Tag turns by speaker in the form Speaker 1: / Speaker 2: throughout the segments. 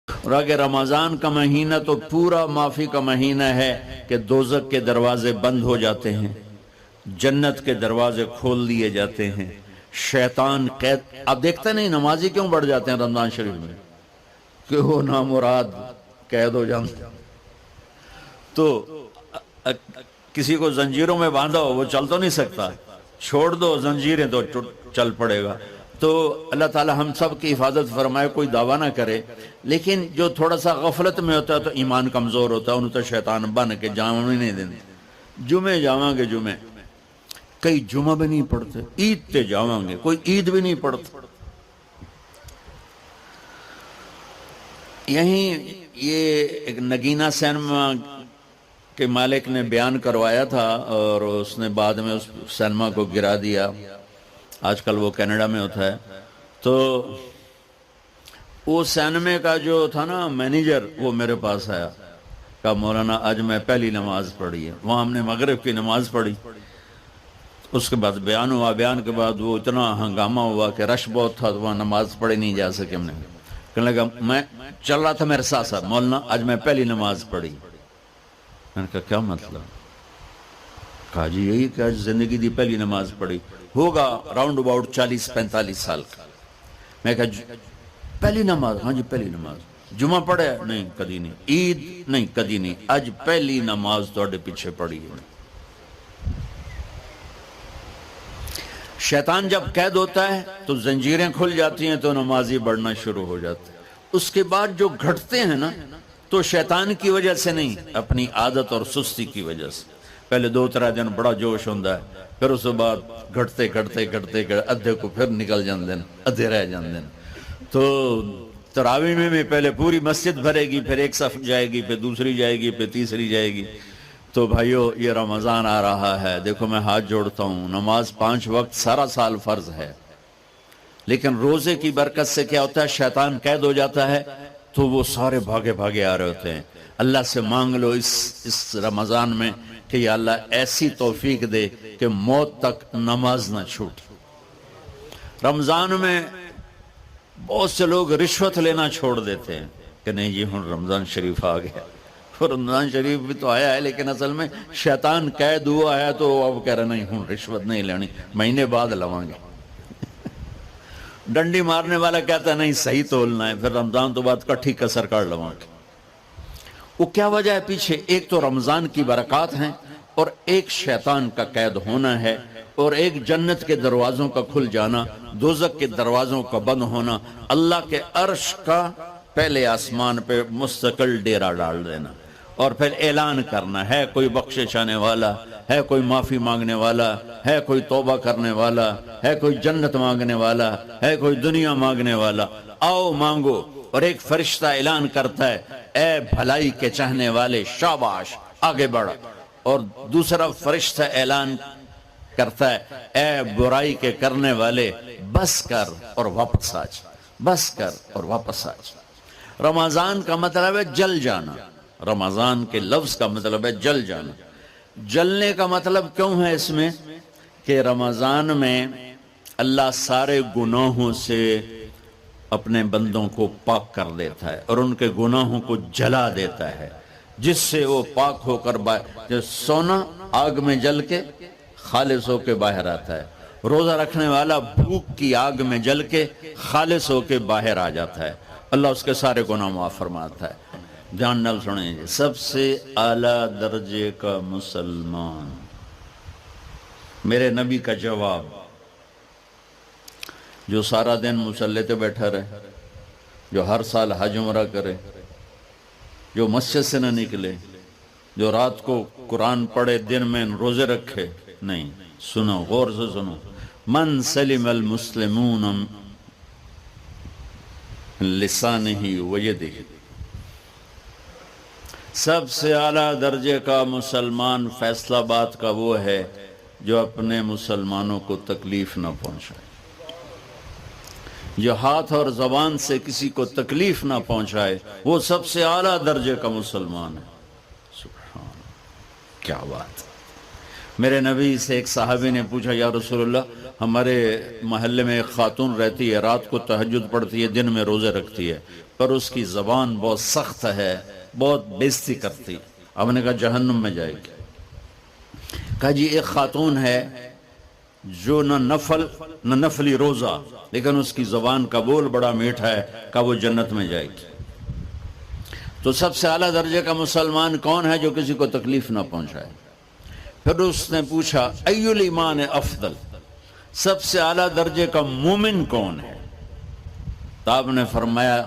Speaker 1: اور اگر رمضان کا مہینہ تو پورا معافی کا مہینہ ہے کہ دوزخ کے دروازے بند ہو جاتے ہیں، جنت کے دروازے کھول دیے جاتے ہیں، شیطان قید. آپ دیکھتے نہیں نمازی کیوں بڑھ جاتے ہیں رمضان شریف میں؟ کہ وہ نامراد قید ہو جاتے. تو کسی کو زنجیروں میں باندھا ہو وہ چل تو نہیں سکتا، چھوڑ دو زنجیریں تو چل پڑے گا. تو اللہ تعالی ہم سب کی حفاظت فرمائے. کوئی دعویٰ نہ کرے، لیکن جو تھوڑا سا غفلت میں ہوتا ہے تو ایمان کمزور ہوتا ہے، انہوں تو شیطان بن کے جامع نہیں دینے. جمعے جاواں گے، جمعے کئی جمعہ بھی نہیں پڑھتے، عید تے جاواں گے کوئی عید بھی نہیں پڑھتا. یہیں یہ ایک نگینہ سینما کے مالک نے بیان کروایا تھا اور اس نے بعد میں اس سینما کو گرا دیا. آج کل وہ کینیڈا میں ہوتا ہے. تو وہ سینمے کا جو تھا نا مینیجر، وہ میرے پاس آیا، کہا مولانا آج میں پہلی نماز پڑھی ہے. وہاں ہم نے مغرب کی نماز پڑھی. اس کے بعد بیان ہوا، بیان کے بعد وہ اتنا ہنگامہ ہوا کہ رش بہت تھا تو وہاں نماز پڑھی نہیں جا سکے. ہم نے کہنے لگا، میں چل رہا تھا میرے ساتھ ساتھ، مولانا آج میں پہلی نماز پڑھی. میں نے کہا کیا مطلب؟ کہا جی یہی کہ آج زندگی دی پہلی نماز پڑھی. ہوگا راؤنڈ اباؤٹ 40-45 سال کا. میں کہا پہلی نماز؟ ہاں جی پہلی نماز. جمعہ پڑھے؟ نہیں کدی نہیں. عید؟ نہیں کدی نہیں. آج پہلی نماز توڑے پیچھے پڑھی ہے. شیطان جب قید ہوتا ہے تو زنجیریں کھل جاتی ہیں تو نمازی بڑھنا شروع ہو جاتے ہیں. اس کے بعد جو گھٹتے ہیں نا تو شیطان کی وجہ سے نہیں، اپنی عادت اور سستی کی وجہ سے. پہلے 2-3 دن بڑا جوش ہوندہ ہے، پھر اس کے بعد گھٹتے ادھے کو پھر نکل جاندے ہیں، ادھے رہ جاندے ہیں. تو تراویح میں پہلے پوری مسجد بھرے گی، پھر ایک صف جائے گی، پھر دوسری جائے گی، پھر تیسری جائے گی. تو بھائیو یہ رمضان آ رہا ہے، دیکھو میں ہاتھ جوڑتا ہوں، نماز 5 وقت سارا سال فرض ہے، لیکن روزے کی برکت سے کیا ہوتا ہے؟ شیطان قید ہو جاتا ہے تو وہ سارے بھاگے آ رہے ہوتے ہیں. اللہ سے مانگ لو اس رمضان میں کہ یا اللہ ایسی توفیق دے کہ موت تک نماز نہ چھوٹ. رمضان میں بہت سے لوگ رشوت لینا چھوڑ دیتے ہیں کہ نہیں جی ہن رمضان شریف آ گیا. رمضان شریف بھی تو آیا ہے، لیکن اصل میں شیطان قید ہوا ہے تو اب کہہ رہے نہیں ہن رشوت نہیں لینی، مہینے بعد لواں گے. ڈنڈی مارنے والا کہتا ہے نہیں صحیح تولنا ہے، پھر رمضان تو بعد کٹھی کسر کر لواں گے. وہ کیا وجہ ہے پیچھے؟ ایک تو رمضان کی برکات ہیں، اور ایک شیطان کا قید ہونا ہے، اور ایک جنت کے دروازوں کا کھل جانا، دوزخ کے دروازوں کا بند ہونا، اللہ کے عرش کا پہلے آسمان پہ مستقل ڈیرا ڈال دینا، اور پھر اعلان کرنا ہے کوئی بخشش آنے والا ہے، کوئی معافی مانگنے والا ہے، کوئی توبہ کرنے والا ہے، کوئی جنت مانگنے والا ہے، کوئی دنیا مانگنے والا. آؤ مانگو. اور ایک فرشتہ اعلان کرتا ہے اے بھلائی کے چاہنے والے شاباش آگے بڑھ. اور دوسرا فرشتہ اعلان کرتا ہے اے برائی کے کرنے والے بس کر اور واپس آج، بس کر اور واپس آج. رمضان کا مطلب ہے جل جانا. رمضان کے لفظ کا مطلب ہے جل جانا. جلنے کا مطلب کیوں ہے اس میں؟ کہ رمضان میں اللہ سارے گناہوں سے اپنے بندوں کو پاک کر دیتا ہے اور ان کے گناہوں کو جلا دیتا ہے، جس سے وہ پاک ہو کر جو سونا آگ میں جل کے خالص ہو کے باہر آتا ہے، روزہ رکھنے والا بھوک کی آگ میں جل کے خالص ہو کے باہر آ جاتا ہے، اللہ اس کے سارے گناہ معاف فرماتا ہے. دھیان نال سنیں جی. سب سے اعلیٰ درجے کا مسلمان، میرے نبی کا جواب، جو سارا دن مصلی پہ بیٹھا رہے، جو ہر سال حج عمرہ کرے، جو مسجد سے نہ نکلے، جو رات کو قرآن پڑھے، دن میں روزے رکھے. نہیں، سنو غور سے سنو. من سلم المسلمون لسانہ ویدہ، سب سے اعلیٰ درجے کا مسلمان فیصلہ بات کا وہ ہے جو اپنے مسلمانوں کو تکلیف نہ پہنچائے، جو ہاتھ اور زبان سے کسی کو تکلیف نہ پہنچائے، وہ سب سے اعلیٰ درجے کا مسلمان ہے. سبحان، کیا بات. میرے نبی سے ایک صحابی نے پوچھا یا رسول اللہ ہمارے محلے میں ایک خاتون رہتی ہے، رات کو تہجد پڑھتی ہے، دن میں روزے رکھتی ہے، پر اس کی زبان بہت سخت ہے، بہت بےزتی کرتی ہے۔ اب نے کہا جہنم میں جائے گی۔ کہا جی ایک خاتون ہے جو نہ نفلی روزہ، لیکن اس کی زبان کا بول بڑا میٹھا ہے، کہا وہ جنت میں جائے گی۔ تو سب سے اعلیٰ درجے کا مسلمان کون ہے جو کسی کو تکلیف نہ پہنچائے؟ پھر اس نے پوچھا ای الایمان افضل، سب سے اعلیٰ درجے کا مومن کون ہے؟ تو آپ نے فرمایا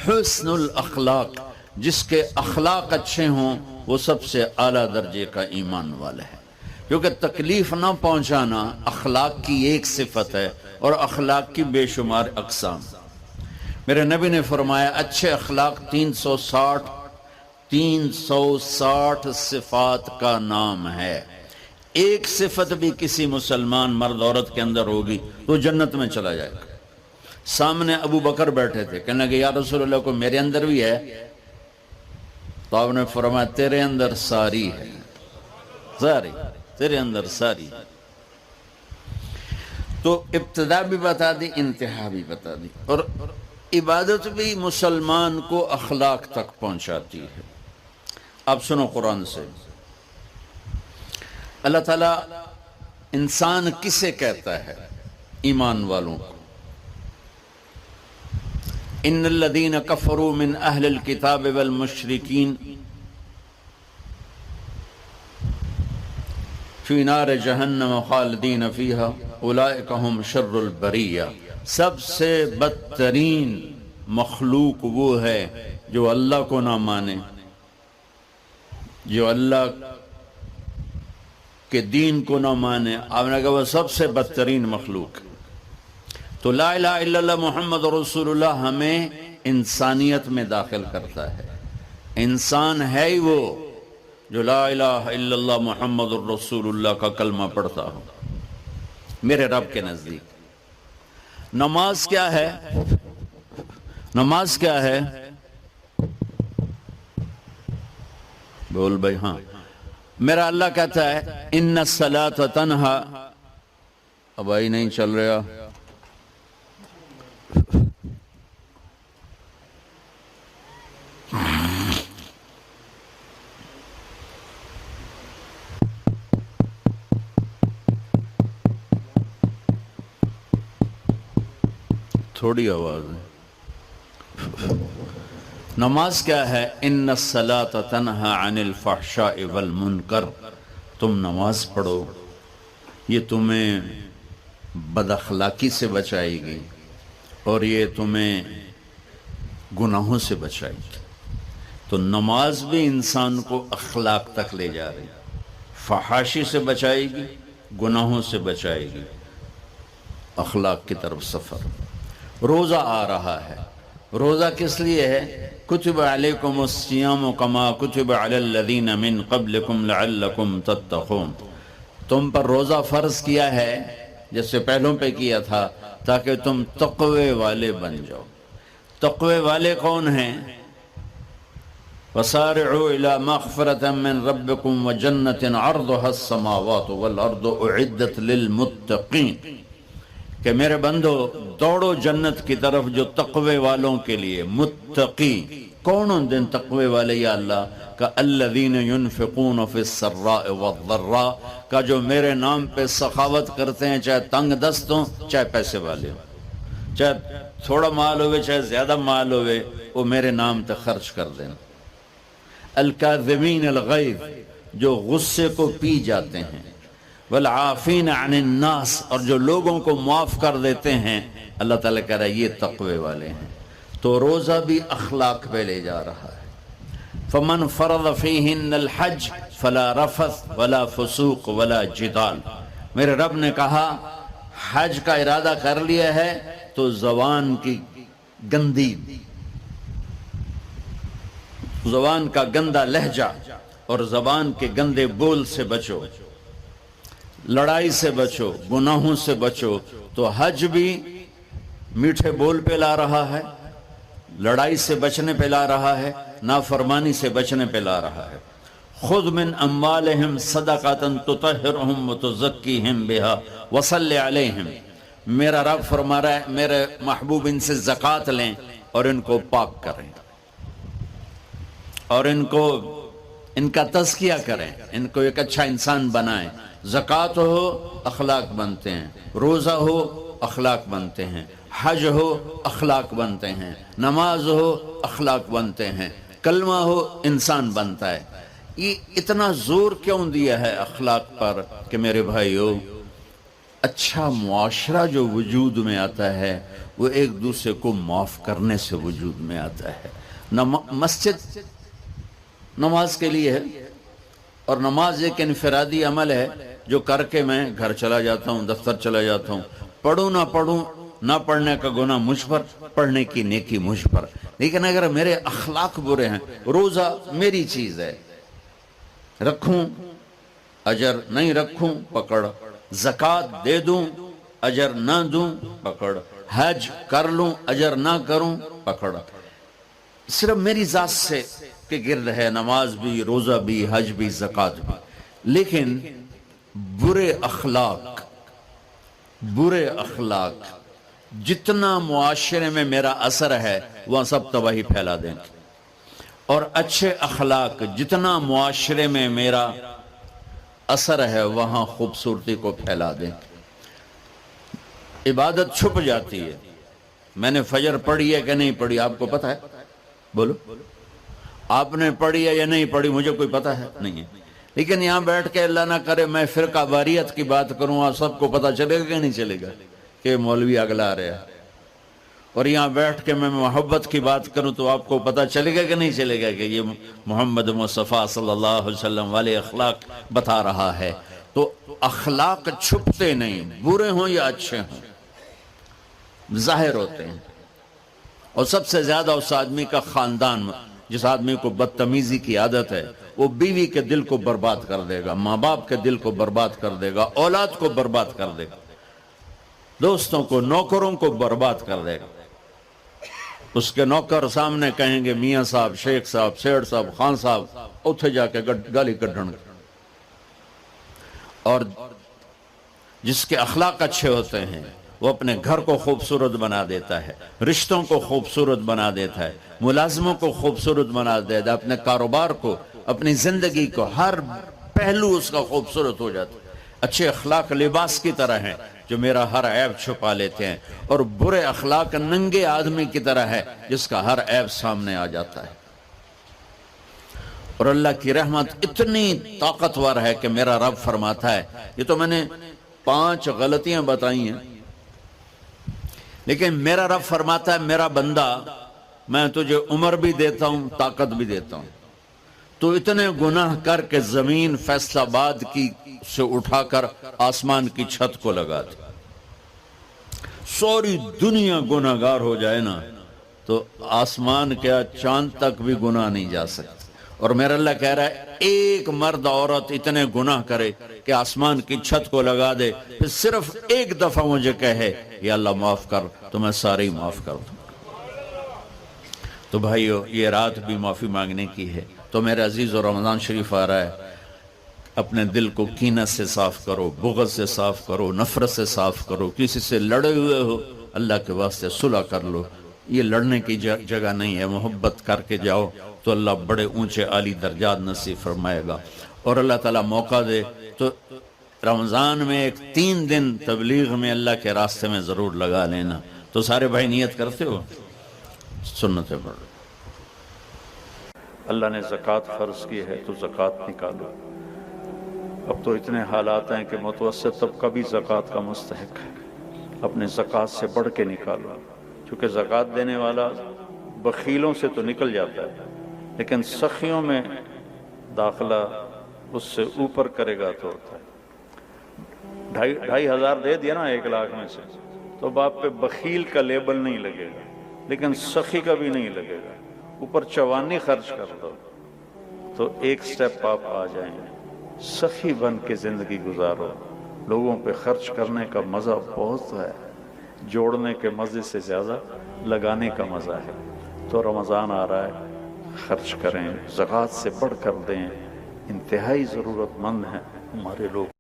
Speaker 1: حسن الاخلاق، جس کے اخلاق اچھے ہوں وہ سب سے اعلیٰ درجے کا ایمان والا ہے۔ کیونکہ تکلیف نہ پہنچانا اخلاق کی ایک صفت ہے، اور اخلاق کی بے شمار اقسام۔ میرے نبی نے فرمایا اچھے اخلاق 360 صفات کا نام ہے۔ ایک صفت بھی کسی مسلمان مرد عورت کے اندر ہوگی تو جنت میں چلا جائے گا۔ سامنے ابو بکر بیٹھے تھے، کہنے لگے یا رسول اللہ کو میرے اندر بھی ہے؟ تو آپ نے فرمایا تیرے اندر ساری ہے، ساری تیرے اندر ساری۔ تو ابتدا بھی بتا دی، انتہا بھی بتا دی، اور عبادت بھی مسلمان کو اخلاق تک پہنچاتی ہے۔ اب سنو قرآن سے، اللہ تعالیٰ انسان کسے کہتا ہے؟ ایمان والوں کو۔ ان الذین کفروا من اہل الکتاب والمشرکین فی نار جہنم خالدین فیہا اولئک ہم شر البریہ۔ سب سے بدترین مخلوق وہ ہے جو اللہ کو نہ مانے، جو اللہ کے دین کو نہ مانے۔ آپ نے کہا وہ سب سے بدترین مخلوق۔ تو لا الہ الا اللہ محمد رسول اللہ ہمیں انسانیت میں داخل کرتا ہے۔ انسان ہے ہی وہ جو لا الہ الا اللہ محمد رسول اللہ کا کلمہ پڑھتا ہو میرے رب کے نزدیک۔ نماز کیا ہے؟ نماز کیا ہے؟ بول بھائی ہاں۔ میرا اللہ کہتا ہے ان الصلاۃ تنہا، اب آئی نہیں چل رہا، تھوڑی آواز ہے۔ نماز کیا ہے؟ ان الصلاۃ تنہا عن الفحشاء والمنکر، تم نماز پڑھو، یہ تمہیں بد اخلاقی سے بچائے گی اور یہ تمہیں گناہوں سے بچائے گی۔ تو نماز بھی انسان کو اخلاق تک لے جا رہی، فحاشی سے بچائے گی، گناہوں سے بچائے گی، اخلاق کی طرف سفر۔ روزہ آ رہا ہے، روزہ کس لیے ہے؟ کتب علیکم الصیام کما کتب علی الذین من قبلکم لعلکم تتقون، تم پر روزہ فرض کیا ہے جیسے پہلوں پہ کیا تھا تاکہ تم تقوی والے بن جاؤ۔ تقوی والے کون ہیں؟ وسارعوا الی مغفرۃ من ربکم وجنۃ عرضها السماوات والارض اعدت للمتقین، کہ میرے بندو دوڑو جنت کی طرف جو تقوی والوں کے لیے۔ متقی کون ان دن تقوی والے یا اللہ کا؟ الذین ينفقون فی السراء والضراء، کا جو میرے نام پہ سخاوت کرتے ہیں، چاہے تنگ دست ہوں چاہے پیسے والے ہوں، چاہے تھوڑا مال ہوئے چاہے زیادہ مال ہوئے، وہ میرے نام پہ خرچ کر دیں۔ الکاظمین الغیظ، جو غصے کو پی جاتے ہیں، والعافین عن الناس، اور جو لوگوں کو معاف کر دیتے ہیں، اللہ تعالیٰ کہہ رہا ہے یہ تقوی والے ہیں۔ تو روزہ بھی اخلاق پہ لے جا رہا ہے۔ فمن فرض فیہن الحج فلا رفث ولا فسوق ولا جدال، میرے رب نے کہا حج کا ارادہ کر لیا ہے تو زبان کی گندی، زبان کا گندا لہجہ اور زبان کے گندے بول سے بچو، لڑائی سے بچو، گناہوں سے بچو۔ تو حج بھی میٹھے بول پہ لا رہا ہے، لڑائی سے بچنے پہ لا رہا ہے، نافرمانی سے بچنے پہ لا رہا ہے۔ خذ من اموالہم صدقۃ تطہرہم وتزکیہم بہا وصلی علیہم، میرا رب فرما رہا ہے میرے محبوب ان سے زکوٰۃ لیں اور ان کو پاک کریں اور ان کا تزکیہ کریں، ان کو ایک اچھا انسان بنائیں۔ زکوٰۃ ہو اخلاق بنتے ہیں، روزہ ہو اخلاق بنتے ہیں، حج ہو اخلاق بنتے ہیں، نماز ہو اخلاق بنتے ہیں، کلمہ ہو انسان بنتا ہے۔ یہ اتنا زور کیوں دیا ہے اخلاق پر کہ میرے بھائیو، اچھا معاشرہ جو وجود میں آتا ہے وہ ایک دوسرے کو معاف کرنے سے وجود میں آتا ہے۔ مسجد نماز کے لیے ہے، اور نماز ایک انفرادی عمل ہے جو کر کے میں گھر چلا جاتا ہوں، دفتر چلا جاتا ہوں، پڑھوں نہ پڑھوں، نہ پڑھنے کا گناہ مجھ پر، پڑھنے کی نیکی مجھ پر۔ لیکن اگر میرے اخلاق برے ہیں، روزہ میری چیز ہے، رکھوں اجر، نہیں رکھوں پکڑ، زکوٰۃ دے دوں اجر نہ دوں پکڑ، حج کر لوں اجر نہ کروں پکڑ، صرف میری ذات سے کے گرد ہے نماز بھی، روزہ بھی، حج بھی، زکوٰۃ بھی۔ لیکن برے اخلاق جتنا معاشرے میں میرا اثر ہے وہ سب تباہی پھیلا دیں گے، اور اچھے اخلاق جتنا معاشرے میں میرا اثر ہے وہاں خوبصورتی کو پھیلا دیں گے۔ عبادت چھپ جاتی ہے، میں نے فجر پڑھی ہے کہ نہیں پڑھی آپ کو پتہ ہے؟ بولو، آپ نے پڑھی ہے یا نہیں پڑھی مجھے کوئی پتہ ہے نہیں ہے، لیکن یہاں بیٹھ کے اللہ نہ کرے میں فرقہ واریت کی بات کروں، آپ سب کو پتہ چلے گا کہ نہیں چلے گا کہ مولوی اگلا رہا ہے، اور یہاں بیٹھ کے میں محبت کی بات کروں تو آپ کو پتہ چلے گا کہ نہیں چلے گا کہ یہ محمد مصطفیٰ صلی اللہ علیہ وسلم والے اخلاق بتا رہا ہے۔ تو اخلاق چھپتے نہیں، برے ہوں یا اچھے ہوں، ظاہر ہوتے ہیں، اور سب سے زیادہ اس آدمی کا خاندان، جس آدمی کو بدتمیزی کی عادت ہے وہ بیوی کے دل کو برباد کر دے گا، ماں باپ کے دل کو برباد کر دے گا، اولاد کو برباد کر دے گا، دوستوں کو، نوکروں کو برباد کر دے گا۔ اس کے نوکر سامنے کہیں گے میاں صاحب، شیخ صاحب، سیٹھ صاحب، خان صاحب، اتھے جا کے گالی کڈھن گے۔ اور جس کے اخلاق اچھے ہوتے ہیں وہ اپنے گھر کو خوبصورت بنا دیتا ہے، رشتوں کو خوبصورت بنا دیتا ہے، ملازموں کو خوبصورت بنا دیتا ہے، اپنے کاروبار کو، اپنی زندگی کو، ہر پہلو اس کا خوبصورت ہو جاتا ہے۔ اچھے اخلاق لباس کی طرح ہیں جو میرا ہر عیب چھپا لیتے ہیں، اور برے اخلاق ننگے آدمی کی طرح ہے جس کا ہر عیب سامنے آ جاتا ہے۔ اور اللہ کی رحمت اتنی طاقتور ہے کہ میرا رب فرماتا ہے، یہ تو میں نے 5 غلطیاں بتائی ہیں، لیکن میرا رب فرماتا ہے میرا بندہ میں تجھے عمر بھی دیتا ہوں، طاقت بھی دیتا ہوں، تو اتنے گناہ کر کے زمین فیصل آباد کی سے اٹھا کر آسمان کی چھت کو لگا دے، سوری دنیا گناہ گار ہو جائے نا تو آسمان کیا چاند تک بھی گناہ نہیں جا سکتے۔ اور میرا اللہ کہہ رہا ہے ایک مرد عورت اتنے گناہ کرے کہ آسمان کی چھت کو لگا دے، پھر صرف ایک دفعہ مجھے کہے یا اللہ معاف کر، تو میں سارے ہی معاف کر دوں۔ تو بھائیو یہ رات بھی معافی مانگنے کی ہے۔ تو میرے عزیز اور رمضان شریف آ رہا ہے، اپنے دل کو کینہ سے صاف کرو، بغض سے صاف کرو، نفرت سے صاف کرو، کسی سے لڑے ہوئے ہو اللہ کے واسطے صلح کر لو، یہ لڑنے کی جگہ نہیں ہے، محبت کر کے جاؤ تو اللہ بڑے اونچے عالی درجات نصیب فرمائے گا۔ اور اللہ تعالیٰ موقع دے تو رمضان میں ایک 3 دن تبلیغ میں اللہ کے راستے میں ضرور لگا لینا۔ تو سارے بھائی نیت کرتے ہو؟ سنتیں پڑھ۔ اللہ نے زکوٰۃ فرض کی ہے تو زکوٰۃ نکالو۔ اب تو اتنے حالات ہیں کہ متوسط طبقہ بھی زکوٰۃ کا مستحق ہے، اپنے زکوٰۃ سے بڑھ کے نکالو، چونکہ زکوٰۃ دینے والا بخیلوں سے تو نکل جاتا ہے لیکن سخیوں میں داخلہ اس سے اوپر کرے گا تو ہوتا ہے۔ 2,500 دے دیا نا 1 لاکھ میں سے تو باپ پہ بخیل کا لیبل نہیں لگے گا، لیکن سخی کا بھی نہیں لگے گا، اوپر چوانی خرچ کر دو تو ایک سٹیپ آپ آ جائیں گے۔ سخی بن کے زندگی گزارو، لوگوں پہ خرچ کرنے کا مزہ بہت ہے، جوڑنے کے مزے سے زیادہ لگانے کا مزہ ہے۔ تو رمضان آ رہا ہے، خرچ کریں، زکوٰۃ سے بڑھ کر دیں، انتہائی ضرورت مند ہیں ہمارے لوگ